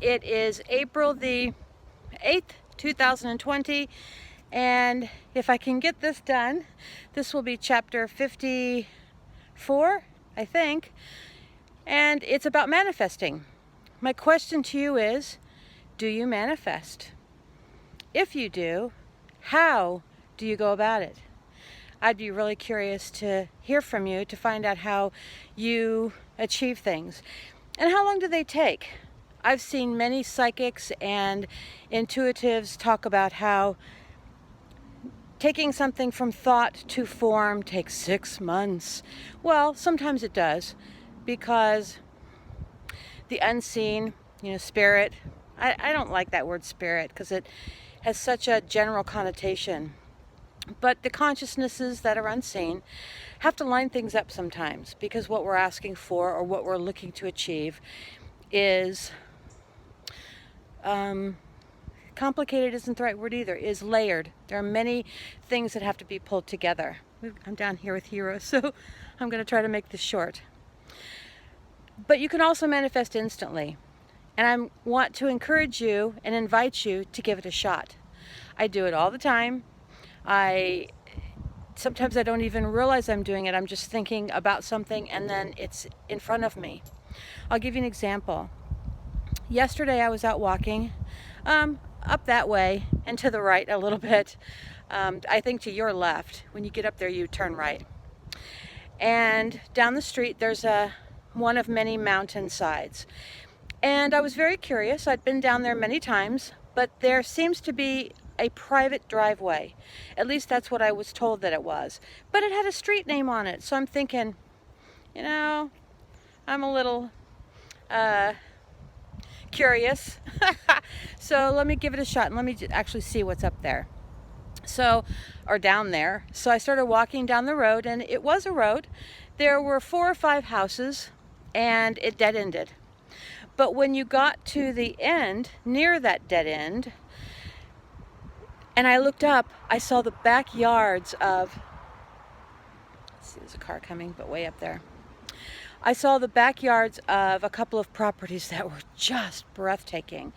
It is April the 8th, 2020, and if I can get this done, this will be chapter 54, I think, and it's about manifesting. My question to you is, do you manifest? If you do, how do you go about it? I'd be really curious to hear from you to find out how you achieve things. And how long do they take? I've seen many psychics and intuitives talk about how taking something from thought to form takes 6 months. Well, sometimes it does, because the unseen, spirit, I don't like that word spirit because it has such a general connotation. But the consciousnesses that are unseen have to line things up sometimes, because what we're asking for or what we're looking to achieve is complicated isn't the right word either, is layered. There are many things that have to be pulled together. I'm down here with Hero, so I'm going to try to make this short. But you can also manifest instantly. And I want to encourage you and invite you to give it a shot. I do it all the time. Sometimes I don't even realize I'm doing it. I'm just thinking about something and then it's in front of me. I'll give you an example. Yesterday I was out walking up that way and to the right a little bit. I think to your left. When you get up there, you turn right. And down the street there's one of many mountain sides. And I was very curious. I'd been down there many times, but there seems to be a private driveway. At least that's what I was told that it was. But it had a street name on it. So I'm thinking, I'm a little curious. So let me give it a shot and let me actually see what's up there. Or down there. So I started walking down the road, and it was a road. There were 4 or 5 houses, and it dead-ended. But when you got to the end, near that dead end, and I looked up, I saw the backyards of, let's see, there's a car coming, but way up there. I saw the backyards of a couple of properties that were just breathtaking.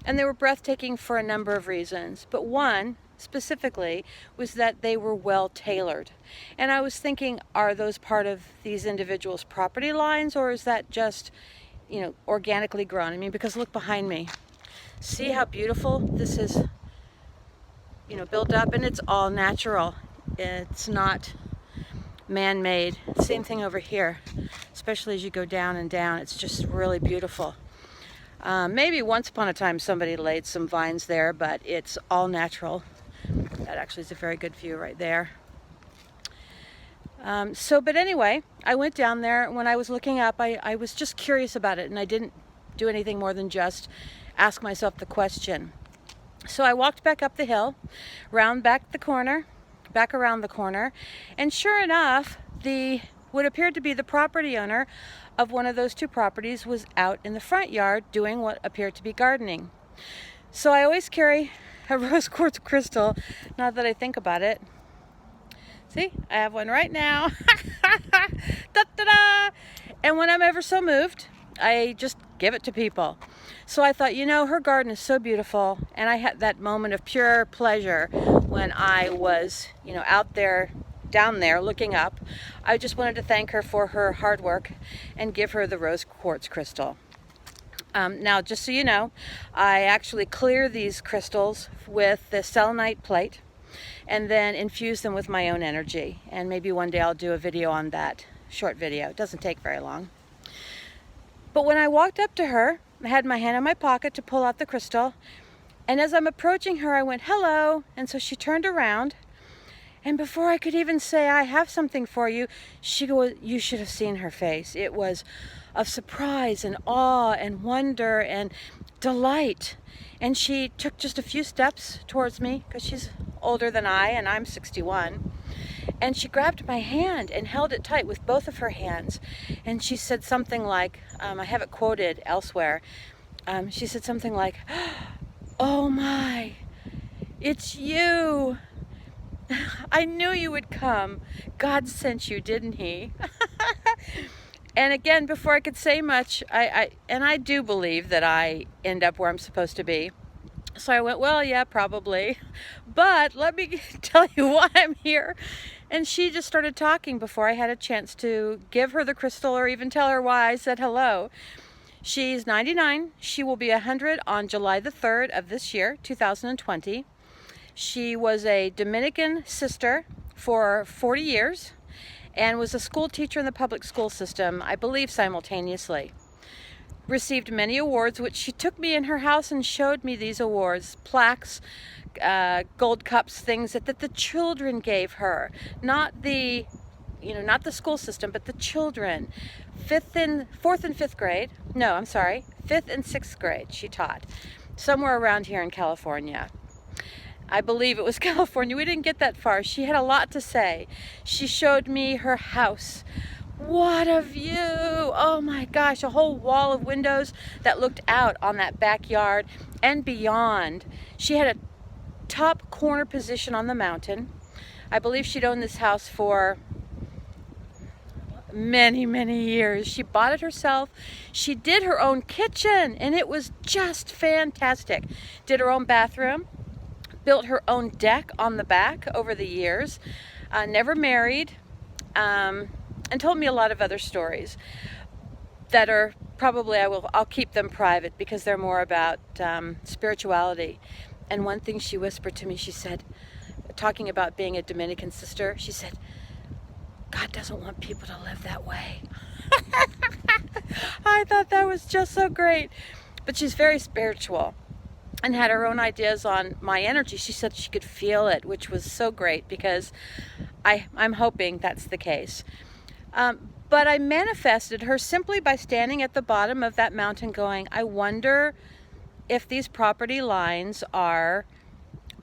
And they were breathtaking for a number of reasons. But one, specifically, was that they were well tailored. And I was thinking, are those part of these individuals' property lines, or is that just, organically grown? I mean, because look behind me. See how beautiful this is, built up, and it's all natural. It's not man-made. Same thing over here, especially as you go down and down. It's just really beautiful. Maybe once upon a time somebody laid some vines there, but it's all natural. That actually is a very good view right there. But anyway, I went down there. When I was looking up, I was just curious about it, and I didn't do anything more than just ask myself the question. So I walked back up the hill, back around the corner, and sure enough, what appeared to be the property owner of one of those 2 properties was out in the front yard doing what appeared to be gardening. So I always carry a rose quartz crystal, now that I think about it. See, I have one right now. Da-da-da! And when I'm ever so moved, I just give it to people. So I thought, her garden is so beautiful, and I had that moment of pure pleasure when I was, down there looking up. I just wanted to thank her for her hard work and give her the rose quartz crystal. Now, just so you know, I actually clear these crystals with the selenite plate and then infuse them with my own energy. And maybe one day I'll do a video on that, short video. It doesn't take very long. But when I walked up to her, I had my hand in my pocket to pull out the crystal. And as I'm approaching her, I went, hello. And so she turned around. And before I could even say, I have something for you, you should have seen her face. It was of surprise and awe and wonder and delight. And she took just a few steps towards me, because she's older than I, and I'm 61. And she grabbed my hand and held it tight with both of her hands. And she said something like, I have it quoted elsewhere. She said something like, oh my, it's you. I knew you would come. God sent you, didn't he? And again, before I could say much, I do believe that I end up where I'm supposed to be. So I went, well, yeah, probably. But let me tell you why I'm here. And she just started talking before I had a chance to give her the crystal or even tell her why I said hello. She's 99. She will be 100 on July the 3rd of this year, 2020. She was a Dominican sister for 40 years and was a school teacher in the public school system, I believe simultaneously. Received many awards, which she took me in her house and showed me these awards, plaques, gold cups, things that the children gave her, not the school system, but the children. Fourth and fifth grade. No, I'm sorry, 5th and 6th grade she taught, somewhere around here in California. I believe it was California. We didn't get that far. She had a lot to say. She showed me her house. What a view! Oh my gosh, a whole wall of windows that looked out on that backyard and beyond. She had a top corner position on the mountain. I believe she'd owned this house for many, many years. She bought it herself. She did her own kitchen, and it was just fantastic. Did her own bathroom. Built her own deck on the back over the years. Never married. And told me a lot of other stories that are probably, I'll keep them private because they're more about spirituality. And one thing she whispered to me, she said, talking about being a Dominican sister, she said, God doesn't want people to live that way. I thought that was just so great. But she's very spiritual and had her own ideas on my energy. She said she could feel it, which was so great because I'm hoping that's the case. But I manifested her simply by standing at the bottom of that mountain going, I wonder if these property lines are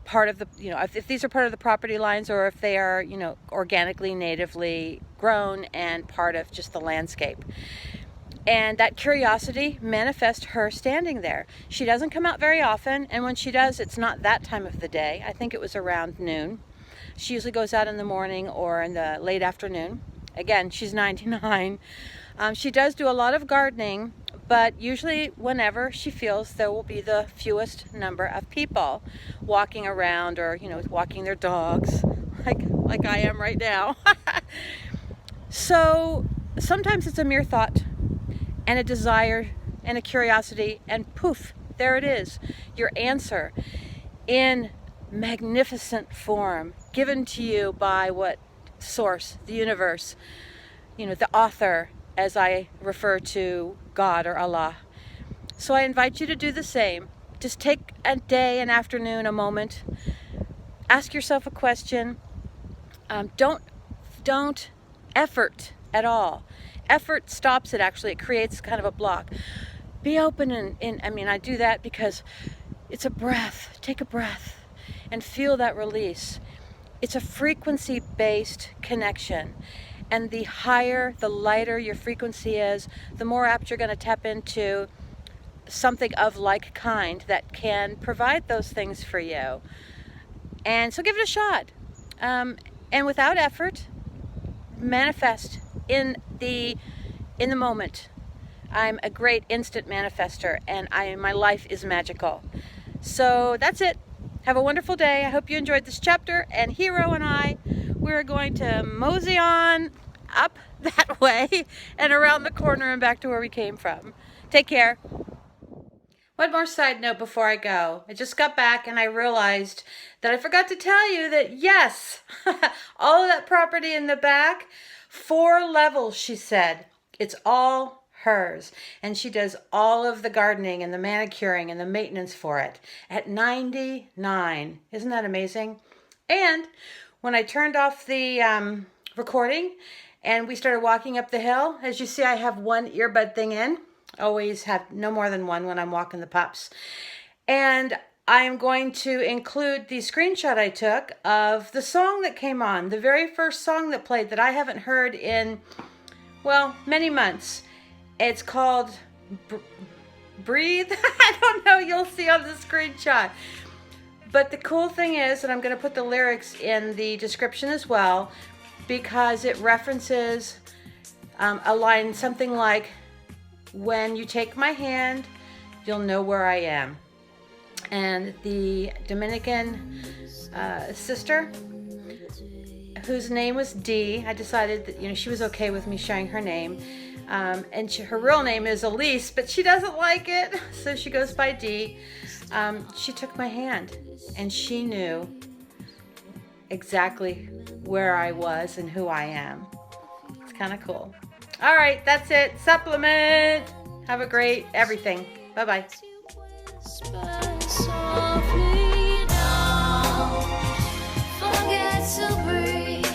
part of the, if these are part of the property lines or if they are, organically, natively grown and part of just the landscape. And that curiosity manifests her standing there. She doesn't come out very often, and when she does, it's not that time of the day. I think it was around noon. She usually goes out in the morning or in the late afternoon. Again, she's 99. She does do a lot of gardening, but usually whenever she feels there will be the fewest number of people walking around or, walking their dogs, like I am right now. So sometimes it's a mere thought and a desire and a curiosity, and poof, there it is, your answer in magnificent form, given to you by what source, the universe, the author, as I refer to God or Allah. So I invite you to do the same. Just take a day, an afternoon, a moment, ask yourself a question. Don't effort at all. Effort stops it, actually. It creates kind of a block. Be open I do that because it's a breath. Take a breath and feel that release. It's a frequency-based connection. And the higher, the lighter your frequency is, the more apt you're going to tap into something of like kind that can provide those things for you. And so give it a shot. And without effort, manifest in the moment. I'm a great instant manifester, and my life is magical. So that's it. Have a wonderful day. I hope you enjoyed this chapter. And Hero and we're going to mosey on up that way and around the corner and back to where we came from. Take care. One more side note before I go. I just got back and I realized that I forgot to tell you that yes, all of that property in the back, 4 levels, she said. It's all hers. And she does all of the gardening and the manicuring and the maintenance for it at 99. Isn't that amazing? And when I turned off the recording and we started walking up the hill, as you see, I have one earbud thing in. Always have no more than one when I'm walking the pups. And I'm going to include the screenshot I took of the song that came on, the very first song that played that I haven't heard in, many months. It's called Breathe. I don't know, you'll see on the screenshot. But the cool thing is that I'm going to put the lyrics in the description as well, because it references a line something like, "When you take my hand, you'll know where I am." And the Dominican sister, whose name was Dee, I decided that she was okay with me sharing her name. And her real name is Elise, but she doesn't like it, so she goes by Dee. She took my hand, and she knew exactly where I was and who I am. It's kind of cool. All right, that's it. Supplement. Have a great everything. Bye-bye. Softly now, forget to breathe.